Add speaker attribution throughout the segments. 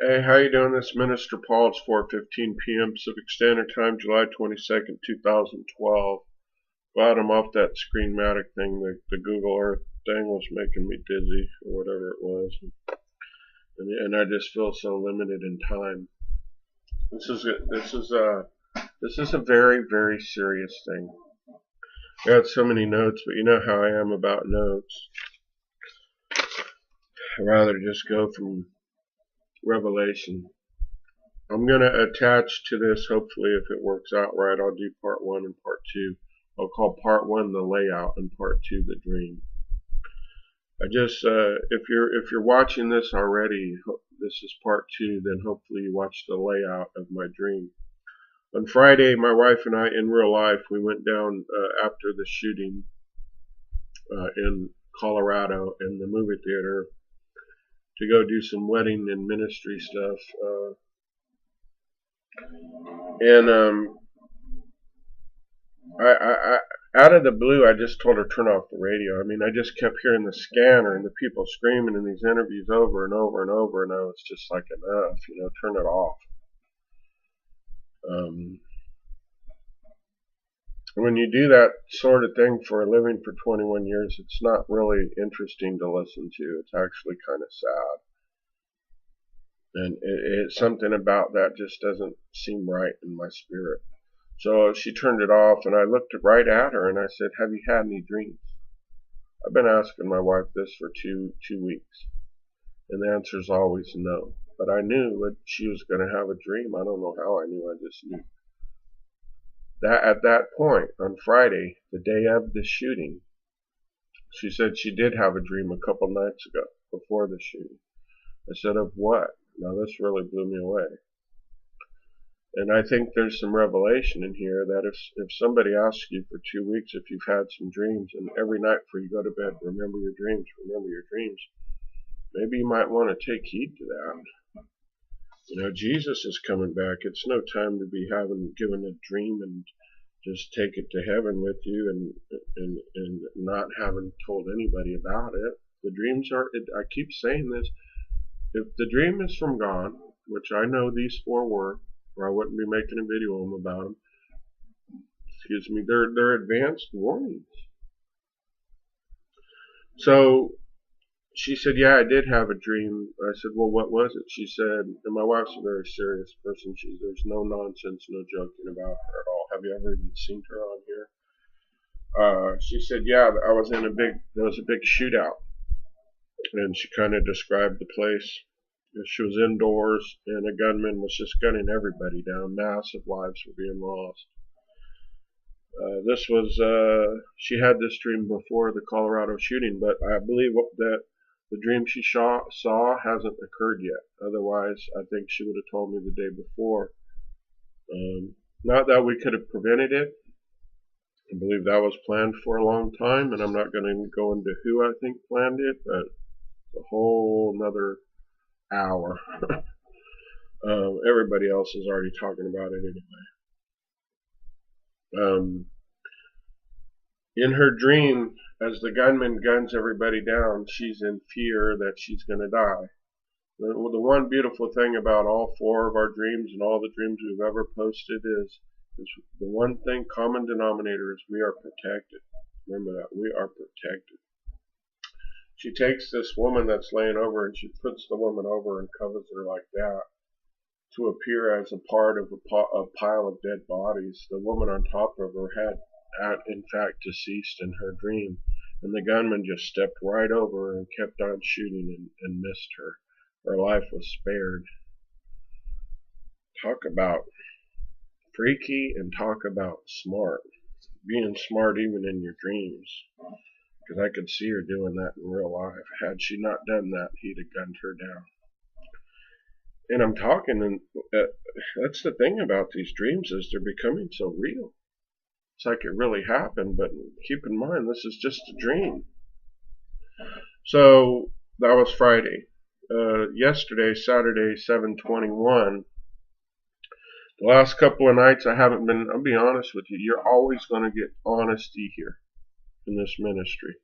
Speaker 1: Hey, how you doing? This is Minister Paul. It's 4:15 p.m. Pacific Standard Time, July 22nd, 2012. Glad I'm off that Screenmatic thing. The Google Earth thing was making me dizzy, or whatever it was, and I just feel so limited in time. This is a very, very serious thing. I got so many notes, but you know how I am about notes. I'd rather just go from Revelation. I'm going to attach to this, hopefully, if it works out right, I'll do part 1 and part 2. I'll call part 1 the layout and part 2 the dream. If you're watching this already, this is part 2, then hopefully you watch the layout of my dream. On Friday, my wife and I, in real life, we went down after the shooting in Colorado in the movie theater to go do some wedding and ministry stuff. And I out of the blue, I just told her to turn off the radio. I mean, I just kept hearing the scanner and the people screaming in these interviews over and over and over, and I was just like, enough, turn it off. When you do that sort of thing for a living for 21 years, it's not really interesting to listen to. It's actually kind of sad. And it's something about that just doesn't seem right in my spirit. So she turned it off, and I looked right at her, and I said, have you had any dreams? I've been asking my wife this for two weeks, and the answer is always no. But I knew that she was going to have a dream. I don't know how I knew. I just knew. That at that point, on Friday, the day of the shooting, she said she did have a dream a couple nights ago, before the shooting. I said, of what? Now this really blew me away. And I think there's some revelation in here that if somebody asks you for 2 weeks if you've had some dreams, and every night before you go to bed, remember your dreams, maybe you might want to take heed to that. Jesus is coming back. It's no time to be given a dream and just take it to heaven with you and not having told anybody about it. The dreams I keep saying this, if the dream is from God, which I know these 4 were, or I wouldn't be making a video about them. Excuse me, they're advanced warnings. So she said, yeah, I did have a dream. I said, well, what was it? She said, and my wife's a very serious person. There's no nonsense, no joking about her at all. Have you ever even seen her on here? She said, yeah, there was a big shootout. And she kind of described the place. She was indoors, and a gunman was just gunning everybody down. Massive lives were being lost. She had this dream before the Colorado shooting, but I believe that the dream she saw hasn't occurred yet. Otherwise, I think she would have told me the day before. Not that we could have prevented it. I believe that was planned for a long time, and I'm not going to go into who I think planned it, but a whole another hour. Everybody else is already talking about it anyway. In her dream, as the gunman guns everybody down, she's in fear that she's going to die. The one beautiful thing about all 4 of our dreams and all the dreams we've ever posted is the one thing, common denominator, is we are protected. Remember that, we are protected. She takes this woman that's laying over, and she puts the woman over and covers her like that to appear as a part of a pile of dead bodies. The woman on top of her had in fact deceased in her dream, and the gunman just stepped right over her and kept on shooting and missed her. Her life was spared. Talk about freaky, and talk about smart. Being smart even in your dreams. Because I could see her doing that in real life. Had she not done that, he'd have gunned her down. And I'm talking, and that's the thing about these dreams, is they're becoming so real. It's like it really happened, but keep in mind, this is just a dream. So that was Friday. Yesterday, Saturday, 7/21. The last couple of nights I haven't been, I'll be honest with you, you're always going to get honesty here in this ministry.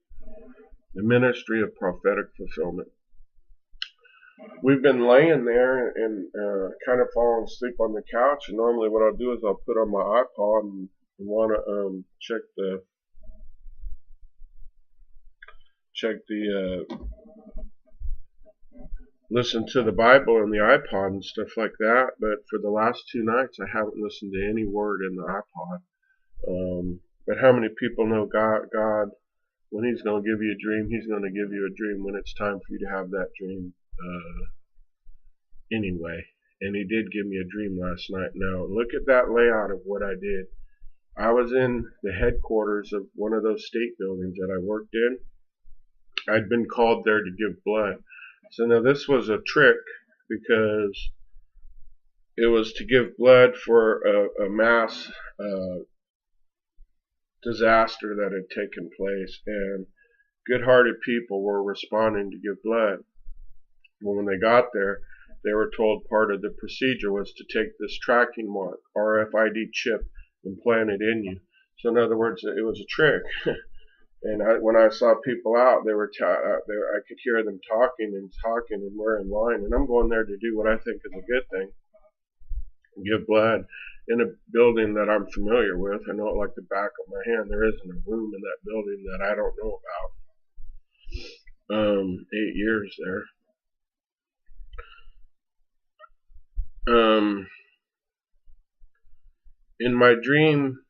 Speaker 1: The ministry of prophetic fulfillment. we've been laying there and kind of falling asleep on the couch. And normally what I'll do is I'll put on my iPod and want to check the listen to the Bible and the iPod and stuff like that. But for the last 2 nights, I haven't listened to any word in the iPod. But how many people know God, when He's going to give you a dream, He's going to give you a dream when it's time for you to have that dream anyway. And He did give me a dream last night. Now, look at that layout of what I did. I was in the headquarters of one of those state buildings that I worked in. I'd been called there to give blood. So now this was a trick because it was to give blood for a mass disaster that had taken place, and good-hearted people were responding to give blood. Well, when they got there, they were told part of the procedure was to take this tracking mark, RFID chip, and plant it in you. So in other words, it was a trick. And when I saw people out, I could hear them talking, and we're in line. And I'm going there to do what I think is a good thing, give blood in a building that I'm familiar with. I know it like the back of my hand. There isn't a room in that building that I don't know about. 8 years there. In my dream,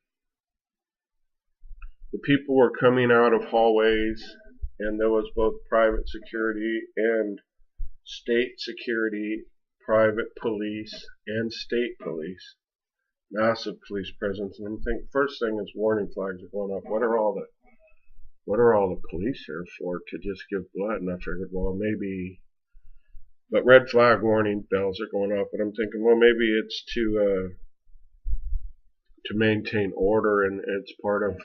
Speaker 1: the people were coming out of hallways, and there was both private security and state security, private police and state police, massive police presence. And I'm thinking, first thing is warning flags are going up. What are all the police here for? To just give blood? And I figured, well, maybe. But red flag warning bells are going up, and I'm thinking, well, maybe it's to maintain order, and it's part of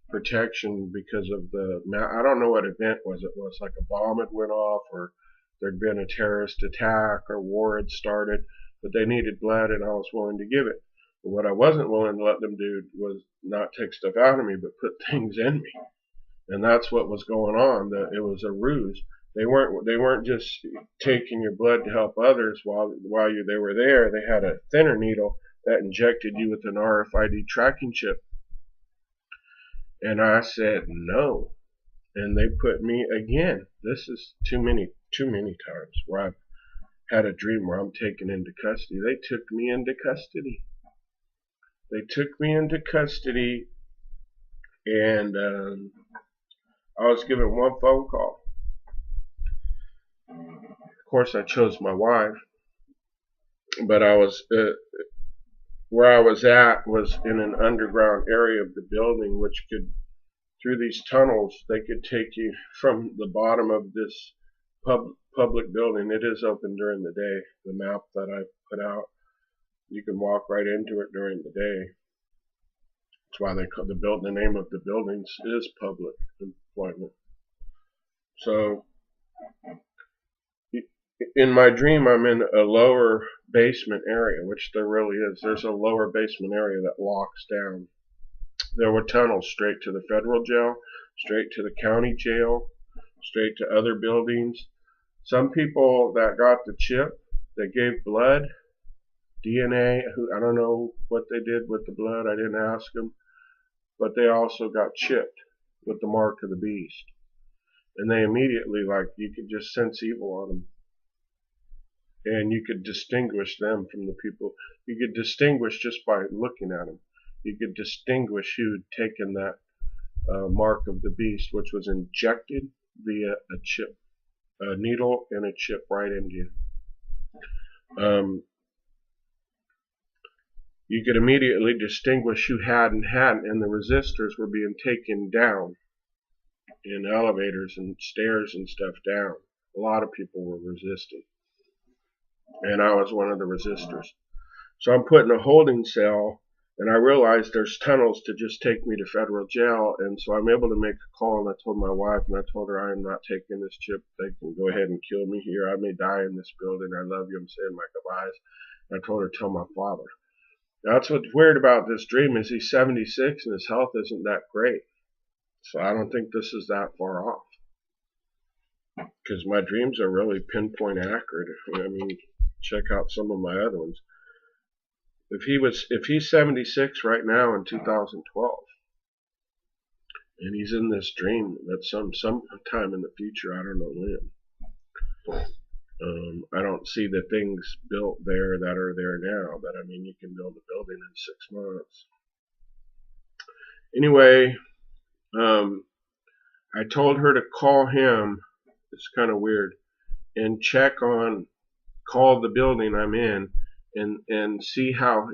Speaker 1: protection because of I don't know what event was. It was like a bomb had went off, or there'd been a terrorist attack, or war had started, but they needed blood, and I was willing to give it. But what I wasn't willing to let them do was not take stuff out of me, but put things in me. And that's what was going on. It was a ruse. They weren't just taking your blood to help others while they were there. They had a thinner needle that injected you with an RFID tracking chip. And I said no. And they put me again. This is too many times where I've had a dream where I'm taken into custody. They took me into custody. And I was given one phone call. Of course, I chose my wife, but I was where I was at was in an underground area of the building, which could, through these tunnels, they could take you from the bottom of this public building. It is open during the day. The map that I put out, you can walk right into it during the day. That's why they call the name of the buildings is public employment. So in my dream, I'm in a lower basement area, which there really is. There's a lower basement area that locks down. There were tunnels straight to the federal jail, straight to the county jail, straight to other buildings. Some people that got the chip, they gave blood, DNA. I don't know what they did with the blood. I didn't ask them. But they also got chipped with the mark of the beast. And they immediately, you could just sense evil on them. And you could distinguish them from the people. You could distinguish just by looking at them. You could distinguish who'd taken that mark of the beast, which was injected via a chip, a needle and a chip right into you. You could immediately distinguish who had and hadn't, and the resistors were being taken down in elevators and stairs and stuff down. A lot of people were resisting, and I was one of the resistors. So I'm put in a holding cell, and I realized there's tunnels to just take me to federal jail, and so I'm able to make a call, and I told my wife, and I told her I am not taking this chip. They can go ahead and kill me here. I may die in this building. I love you. I'm saying my goodbyes. And I told her to tell my father. That's what's weird about this dream is he's 76 and his health isn't that great. So I don't think this is that far off. because my dreams are really pinpoint accurate. I mean, check out some of my other ones. If he's 76 right now in 2012, and he's in this dream that's sometime in the future, I don't know when. I don't see the things built there that are there now, but I mean, you can build a building in 6 months. Anyway, I told her to call him. It's kind of weird, and call the building I'm in, and see how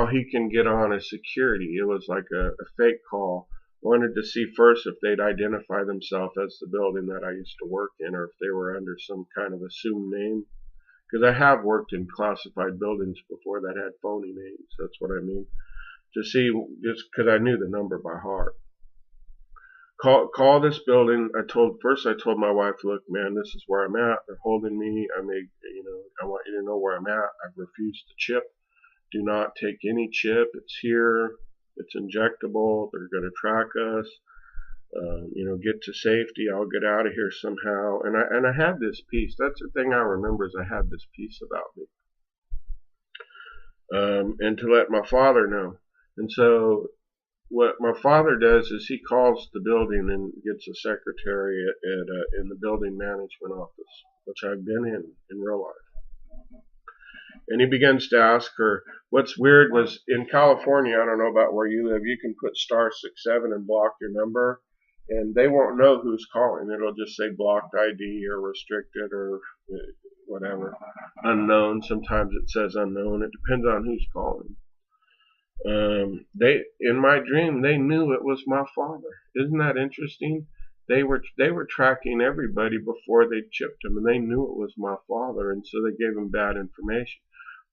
Speaker 1: he can get on as security. It was like a fake call. Wanted to see first if they'd identify themselves as the building that I used to work in, or if they were under some kind of assumed name. Because I have worked in classified buildings before that had phony names. That's what I mean. To see, just because I knew the number by heart. Call this building. I told my wife, look, man, this is where I'm at. They're holding me. I want you to know where I'm at. I've refused to chip. Do not take any chip. It's here. It's injectable. They're going to track us. Get to safety. I'll get out of here somehow. And I had this peace. That's the thing I remember, is I had this peace about me. And to let my father know. And so what my father does is he calls the building and gets a secretary in the building management office, which I've been in real life. And he begins to ask her. What's weird was, in California, I don't know about where you live, you can put *67 and block your number, and they won't know who's calling. It'll just say blocked ID or restricted or whatever, unknown. Sometimes it says unknown. It depends on who's calling. In my dream, they knew it was my father. Isn't that interesting? They were tracking everybody before they chipped him, and they knew it was my father, and so they gave him bad information.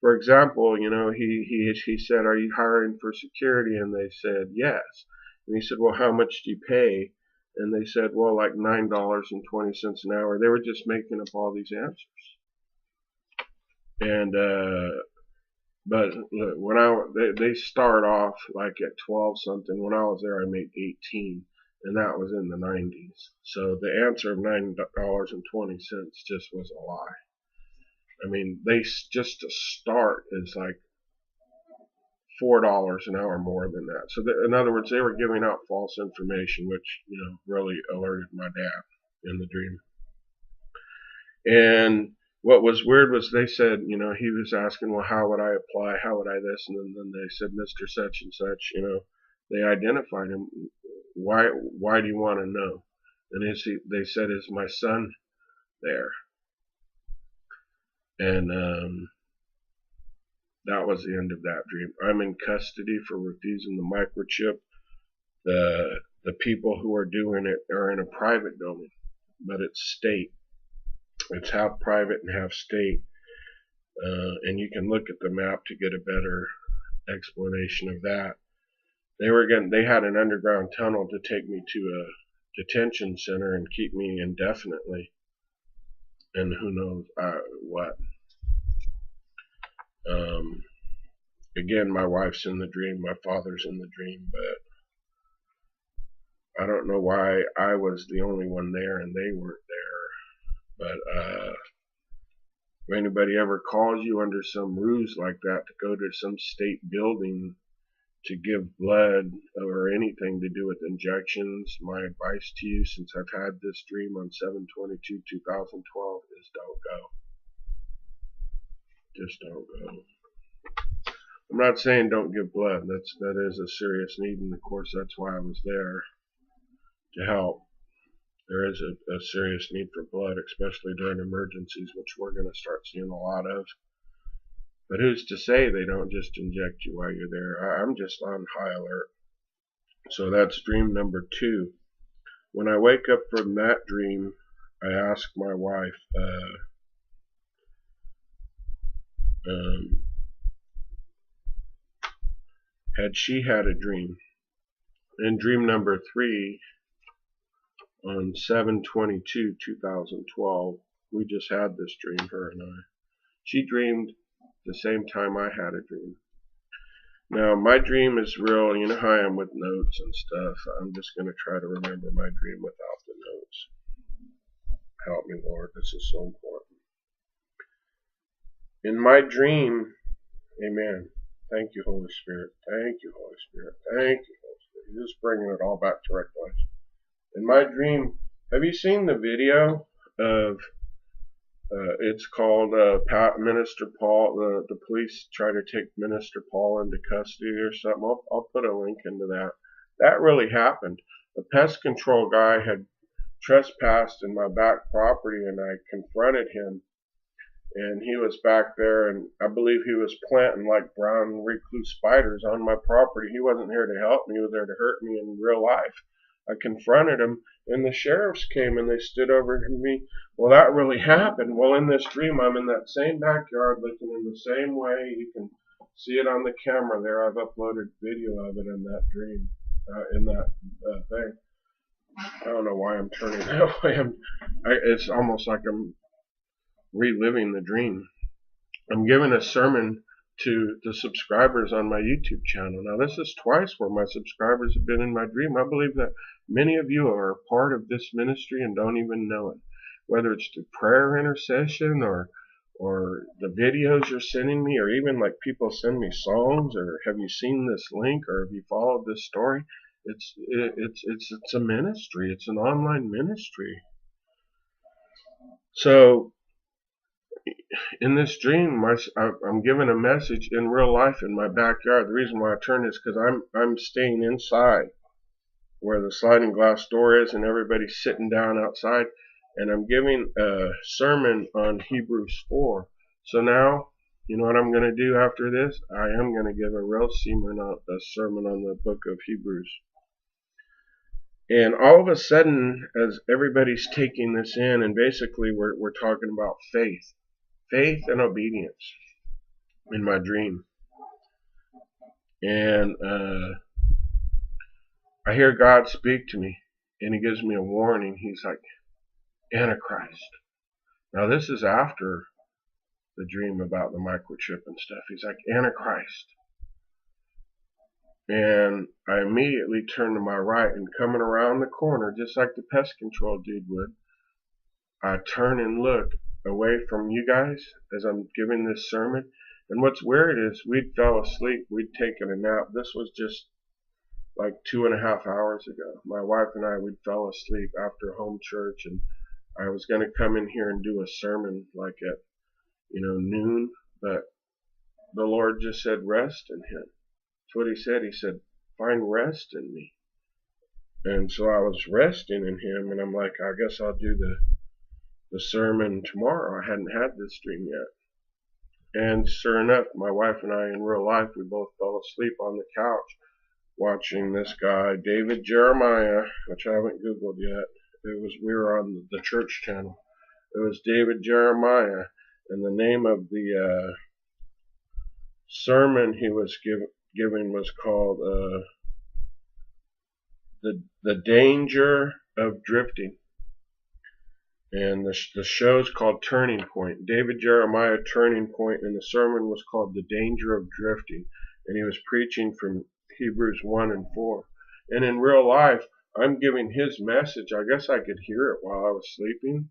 Speaker 1: For example, he said, "Are you hiring for security?" And they said, "Yes." And he said, "Well, how much do you pay?" And they said, "Well, like $9.20 an hour." They were just making up all these answers. And but when they start off like at 12 something. When I was there, I made 18, and that was in the 90s. So the answer of $9.20 just was a lie. I mean, just to start is like $4 an hour more than that. So in other words, they were giving out false information, which really alerted my dad in the dream. And what was weird was they said, he was asking, well, how would I apply? How would I this? And then they said, Mr. Such and Such. They identified him. Why do you want to know? And they said, is my son there? And that was the end of that dream. I'm in custody for refusing the microchip. The people who are doing it are in a private building, but it's state. It's half private and half state. And you can look at the map to get a better explanation of that. They had an underground tunnel to take me to a detention center and keep me indefinitely. And who knows what. Again, my wife's in the dream, my father's in the dream, but I don't know why I was the only one there and they weren't there. But if anybody ever calls you under some ruse like that to go to some state building to give blood or anything to do with injections, my advice to you, since I've had this dream on 7/22/2012, is don't go. Just don't go. I'm not saying don't give blood. That is a serious need, and of course that's why I was there, to help. There is a serious need for blood, especially during emergencies, which we're going to start seeing a lot of. But who's to say they don't just inject you while you're there? I'm just on high alert. So that's dream number 2. When I wake up from that dream, I ask my wife, had she had a dream. In dream number 3, on 7/22/2012, we just had this dream, her and I. She dreamed the same time I had a dream. Now, my dream is real. You know how I am with notes and stuff. I'm just going to try to remember my dream without the notes. Help me, Lord. This is so important. In my dream, amen. Thank you, Holy Spirit. Thank you, Holy Spirit. Thank you, Holy Spirit. You're just bringing it all back to recollection. In my dream, have you seen the video of, it's called Minister Paul, the police try to take Minister Paul into custody or something? I'll put a link into that. That really happened. The pest control guy had trespassed in my back property, and I confronted him, and he was back there, and I believe he was planting like brown recluse spiders on my property. He wasn't here to help me, he was there to hurt me in real life. I confronted him, and the sheriffs came and they stood over to me. Well, that really happened. Well, in this dream, I'm in that same backyard looking in the same way. You can see it on the camera there. I've uploaded video of it in that dream, in that thing. I don't know why I'm turning that way. It's almost like I'm reliving the dream. I'm giving a sermon to the subscribers on my YouTube channel. Now, this is twice where my subscribers have been in my dream. I believe that many of you are a part of this ministry and don't even know it. Whether it's through prayer intercession or the videos you're sending me, or even like people send me songs, or have you seen this link, or have you followed this story? It's a ministry. It's an online ministry. So in this dream, I'm given a message in real life in my backyard. The reason why I turned is because I'm staying inside where the sliding glass door is, and everybody's sitting down outside, and I'm giving a sermon on Hebrews 4. So now, you know what I'm going to do after this? I am going to give a real sermon on the book of Hebrews. And all of a sudden, as everybody's taking this in, and basically we're talking about faith and obedience in my dream. And I hear God speak to me, and he gives me a warning. He's like, Antichrist. Now this is after the dream about the microchip and stuff. He's like, Antichrist. And I immediately turn to my right, and coming around the corner, just like the pest control dude would, I turn and look away from you guys as I'm giving this sermon. And what's weird is we'd fell asleep, we'd taken a nap. This was just like 2.5 hours ago. My wife and I, we fell asleep after home church, and I was going to come in here and do a sermon like at noon, but the Lord just said rest in him. That's what he said. He said, find rest in me. And so I was resting in him, and I'm like, I guess I'll do the sermon tomorrow. I hadn't had this dream yet. And sure enough, my wife and I in real life, we both fell asleep on the couch watching this guy, David Jeremiah, which I haven't Googled yet. We were on the church channel. It was David Jeremiah, and the name of the sermon he was giving was called the Danger of Drifting. And the show's called Turning Point. David Jeremiah, Turning Point, and the sermon was called The Danger of Drifting. And he was preaching from Hebrews 1 and 4. And in real life, I'm giving his message. I guess I could hear it while I was sleeping.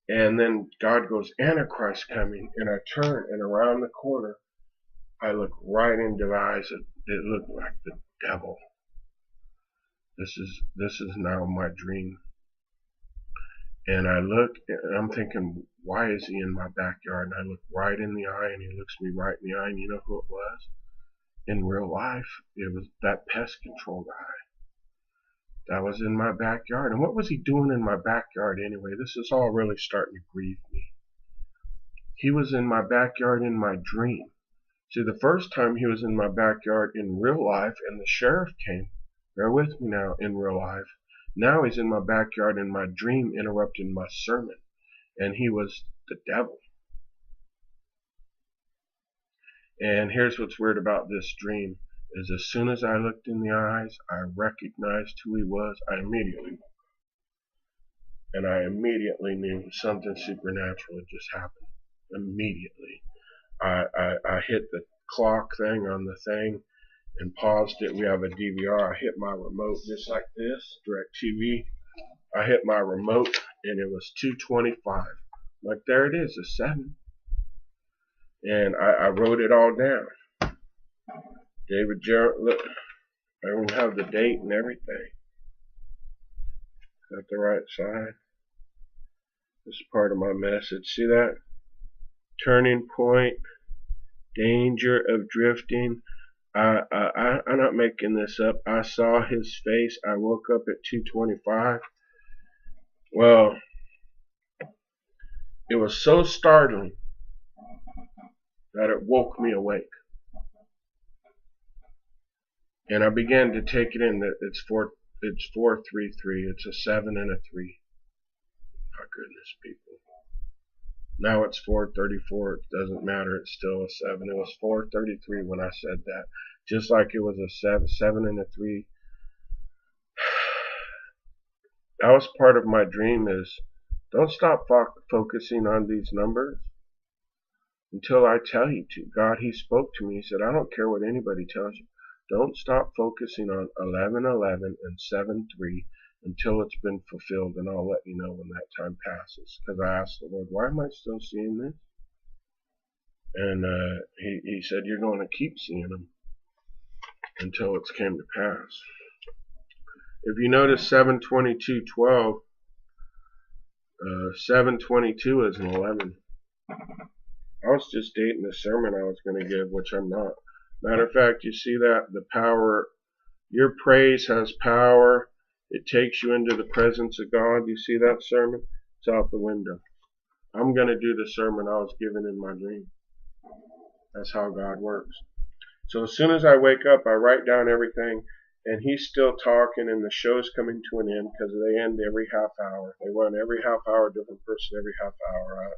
Speaker 1: And then God goes, Antichrist coming. And I turn, and around the corner, I look right into the eyes. It looked like the devil. This is now my dream. And I look, and I'm thinking, why is he in my backyard? And I look right in the eye, and he looks me right in the eye, and you know who it was? In real life, it was that pest control guy. That was in my backyard. And what was he doing in my backyard anyway? This is all really starting to grieve me. He was in my backyard in my dream. See, the first time he was in my backyard in real life, and the sheriff came. Bear with me now, in real life. Now he's in my backyard in my dream, interrupting my sermon. And he was the devil. And here's what's weird about this dream, is as soon as I looked in the eyes, I recognized who he was. I immediately knew something supernatural had just happened. Immediately. I hit the clock thing on the thing and paused it. We have a DVR. I hit my remote just like this, DirecTV. I hit my remote, and it was 225. Like, there it is, a 7. And I wrote it all down. David Jarrett, look, I even have the date and everything. Got the right side. This is part of my message. See that? Turning point, danger of drifting. I'm not making this up. I saw his face. I woke up at 2:25. Well, it was so startling that it woke me awake. And I began to take it in that it's 433. It's a 7 and a 3. My goodness, people. Now it's 434. It doesn't matter. It's still a 7. It was 433 when I said that. Just like it was a 7 and a 3. That was part of my dream, is don't stop focusing on these numbers until I tell you to. God, he spoke to me. He said, I don't care what anybody tells you. Don't stop focusing on 1111 and 73 until it's been fulfilled, and I'll let you know when that time passes. Because I asked the Lord, why am I still seeing this? And he said, you're going to keep seeing them until it's came to pass. If you notice 7:22:12, 7:22 is an 11. I was just dating the sermon I was going to give, which I'm not. Matter of fact, you see that? The power, your praise has power. It takes you into the presence of God. You see that sermon? It's out the window. I'm going to do the sermon I was given in my dream. That's how God works. So as soon as I wake up, I write down everything, and he's still talking, and the show's coming to an end because they end every half hour. They run every half hour, different person every half hour.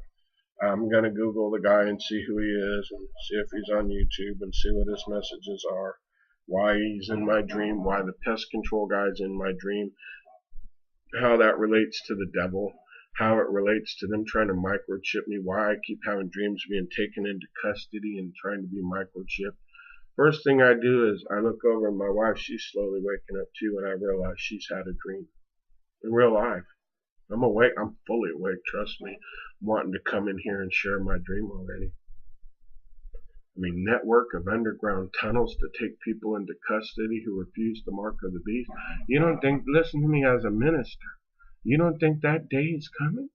Speaker 1: I'm going to Google the guy and see who he is and see if he's on YouTube and see what his messages are, why he's in my dream, why the pest control guy's in my dream, how that relates to the devil, how it relates to them trying to microchip me, why I keep having dreams of being taken into custody and trying to be microchipped. First thing I do is I look over, and my wife, she's slowly waking up too, and I realize she's had a dream in real life. I'm awake. I'm fully awake. Trust me. I'm wanting to come in here and share my dream already. I mean, network of underground tunnels to take people into custody who refuse the mark of the beast. You don't think, listen to me as a minister, you don't think that day is coming?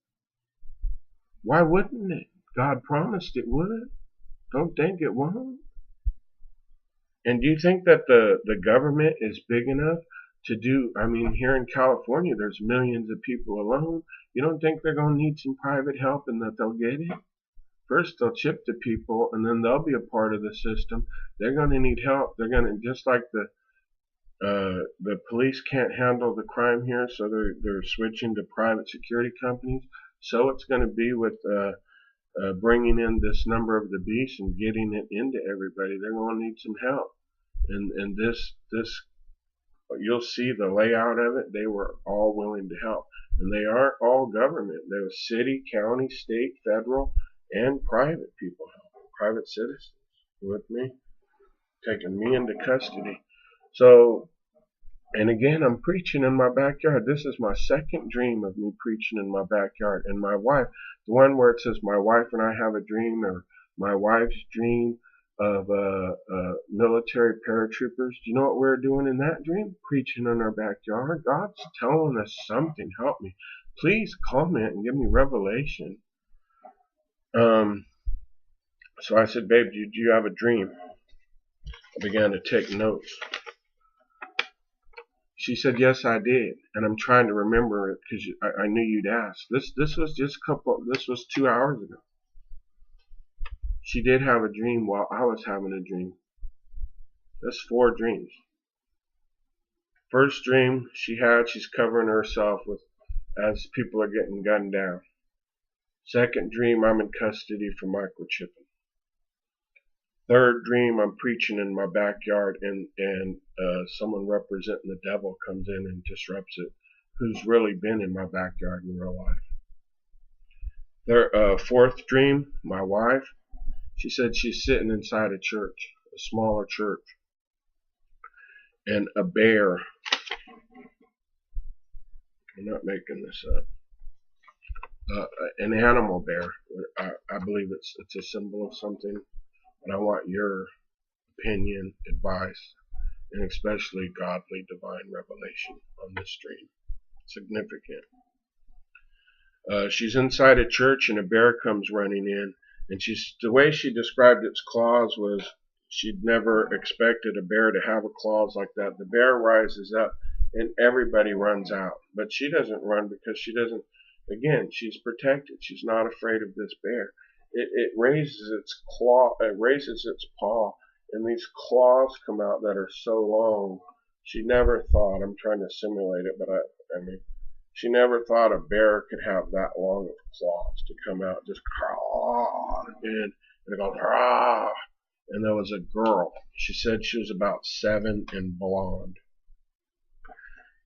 Speaker 1: Why wouldn't it? God promised it would. Don't think it won't. And do you think that the government is big enough to do, I mean, here in California, there's millions of people alone. You don't think they're going to need some private help and that they'll get it? First, they'll chip the people, and then they'll be a part of the system. They're going to need help. They're going to, just like the police can't handle the crime here, so they're switching to private security companies. So it's going to be with bringing in this number of the beast and getting it into everybody. They're going to need some help. And this you'll see the layout of it. They were all willing to help. And they aren't all government. There was city, county, state, federal, and private people helping. Private citizens with me, taking me into custody. So, and again, I'm preaching in my backyard. This is my second dream of me preaching in my backyard. And my wife, the one where it says my wife and I have a dream, or my wife's dream of military paratroopers. Do you know what we're doing in that dream? Preaching in our backyard. God's telling us something. Help me. Please comment and give me revelation. So I said, babe, do you have a dream? I began to take notes. She said, yes, I did. And I'm trying to remember it because I knew you'd ask. This was just this was 2 hours ago. She did have a dream while I was having a dream. That's 4 dreams. First dream she's covering herself with as people are getting gunned down. Second dream, I'm in custody for microchipping. Third dream, I'm preaching in my backyard, and someone representing the devil comes in and disrupts it, who's really been in my backyard in real life. Fourth dream, my wife, she said she's sitting inside a church, a smaller church, and a bear, I'm not making this up, an animal bear. I believe it's a symbol of something, and I want your opinion, advice, and especially godly divine revelation on this dream. Significant. She's inside a church and a bear comes running in, and the way she described its claws was she'd never expected a bear to have claws like that. The bear rises up and everybody runs out, but she doesn't run because she doesn't. Again, she's protected. She's not afraid of this bear. It raises its claw, it raises its paw, and these claws come out that are so long. She never thought. I'm trying to simulate it, but I mean, she never thought a bear could have that long of claws to come out, just crawl, and it goes, rah. And there was a girl. She said she was about 7 and blonde.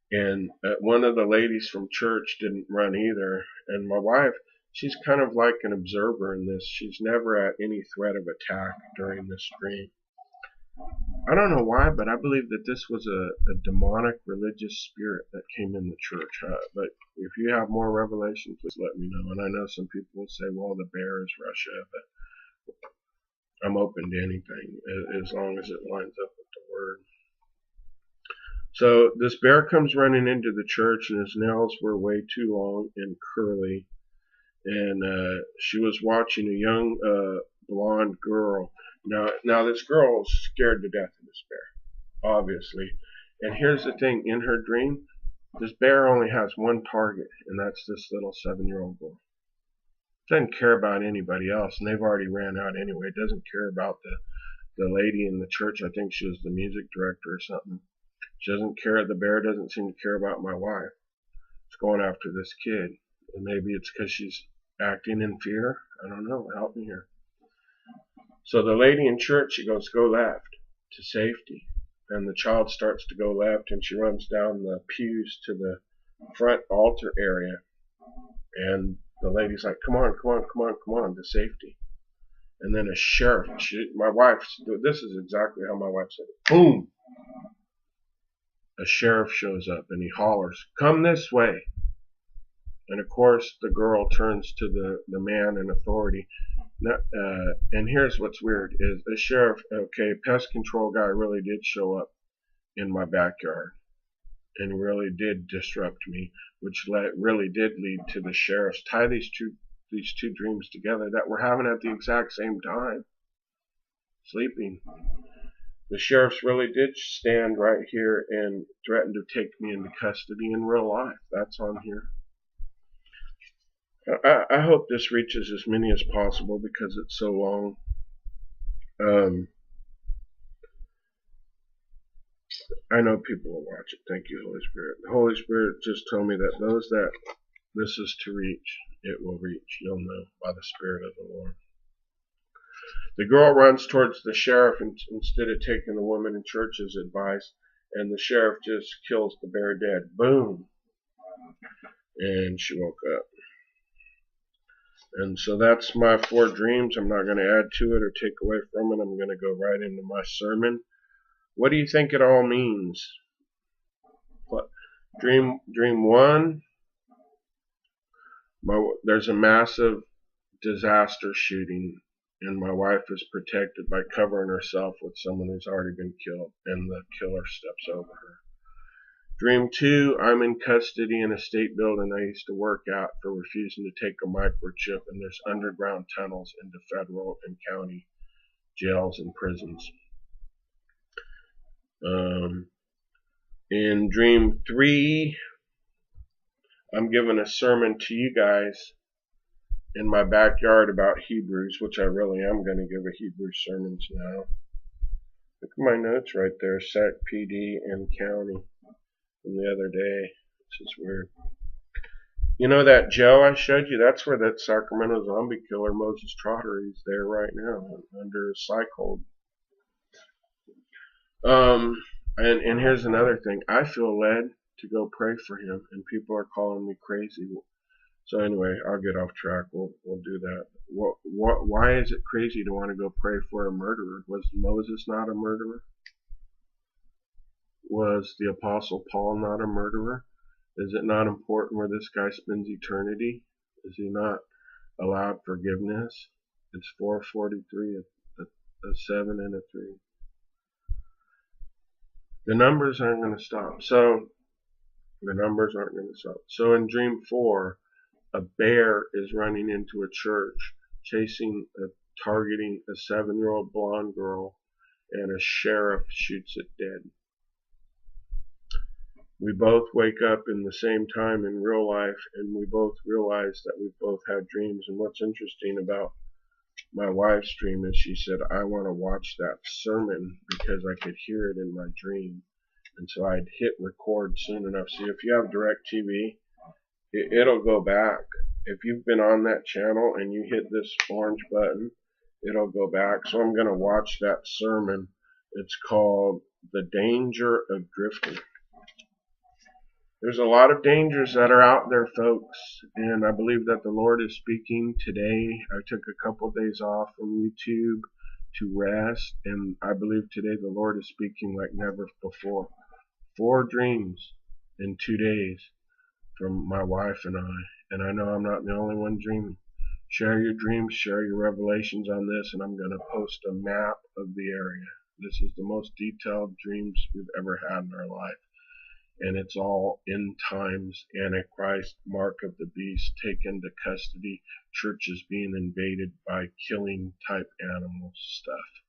Speaker 1: And one of the ladies from church didn't run either. And my wife, she's kind of like an observer in this. She's never at any threat of attack during this dream. I don't know why, but I believe that this was a demonic religious spirit that came in the church. But if you have more revelation, please let me know. And I know some people will say, well, the bear is Russia, but I'm open to anything as long as it lines up with the word. So this bear comes running into the church, and his nails were way too long and curly. And she was watching a young blonde girl. Now this girl is scared to death of this bear, obviously. And here's the thing, in her dream, this bear only has one target, and that's this little 7-year-old girl. Doesn't care about anybody else, and they've already ran out anyway. Doesn't care about the lady in the church. I think she was the music director or something. She doesn't care. The bear doesn't seem to care about my wife. It's going after this kid. And maybe it's because she's acting in fear. I don't know. Help me here. So the lady in church, she goes, go left to safety. And the child starts to go left, and she runs down the pews to the front altar area. And the lady's like, come on, come on, come on, come on, to safety. And then a sheriff, my wife, this is exactly how my wife said it. Boom! A sheriff shows up and he hollers, come this way. And of course the girl turns to the man in authority. And here's what's weird is the sheriff, okay, pest control guy really did show up in my backyard and really did disrupt me, which really did lead to the sheriff's tie these two dreams together that we're having at the exact same time, sleeping. The sheriffs really did stand right here and threaten to take me into custody in real life. That's on here. I hope this reaches as many as possible because it's so long. I know people will watch it. Thank you, Holy Spirit. The Holy Spirit just told me that those that this is to reach, it will reach. You'll know by the Spirit of the Lord. The girl runs towards the sheriff instead of taking the woman in church's advice, and the sheriff just kills the bear dead. Boom! And she woke up. And so that's my 4 dreams. I'm not going to add to it or take away from it. I'm going to go right into my sermon. What do you think it all means? What? Dream 1, there's a massive disaster shooting, and my wife is protected by covering herself with someone who's already been killed, and the killer steps over her. Dream 2, I'm in custody in a state building I used to work at for refusing to take a microchip, and there's underground tunnels into federal and county jails and prisons. In Dream 3, I'm giving a sermon to you guys in my backyard about Hebrews, which I really am going to give a Hebrew sermons now. Look at my notes right there, SAC, PD, and county from the other day. This is weird. You know that jail I showed you? That's where that Sacramento zombie killer, Moses Trotter, he's there right now under a psych hold. And here's another thing. I feel led to go pray for him, and people are calling me crazy. So anyway, I'll get off track. We'll do that. Why is it crazy to want to go pray for a murderer? Was Moses not a murderer? Was the Apostle Paul not a murderer? Is it not important where this guy spends eternity? Is he not allowed forgiveness? It's 443, a 7 and a 3. The numbers aren't going to stop. So the numbers aren't going to stop. So in dream 4, a bear is running into a church, targeting a 7-year-old blonde girl, and a sheriff shoots it dead. We both wake up in the same time in real life, and we both realize that we both had dreams. And what's interesting about my wife's dream is she said, I want to watch that sermon because I could hear it in my dream. And so I'd hit record soon enough. See, if you have DirecTV, it'll go back. If you've been on that channel and you hit this orange button, it'll go back. So I'm going to watch that sermon. It's called The Danger of Drifting. There's a lot of dangers that are out there, folks, and I believe that the Lord is speaking today. I took a couple days off from YouTube to rest, and I believe today the Lord is speaking like never before. 4 dreams in 2 days from my wife and I know I'm not the only one dreaming. Share your dreams, share your revelations on this, and I'm going to post a map of the area. This is the most detailed dreams we've ever had in our life. And it's all end times, Antichrist, mark of the beast, taken to custody, churches being invaded by killing type animals stuff.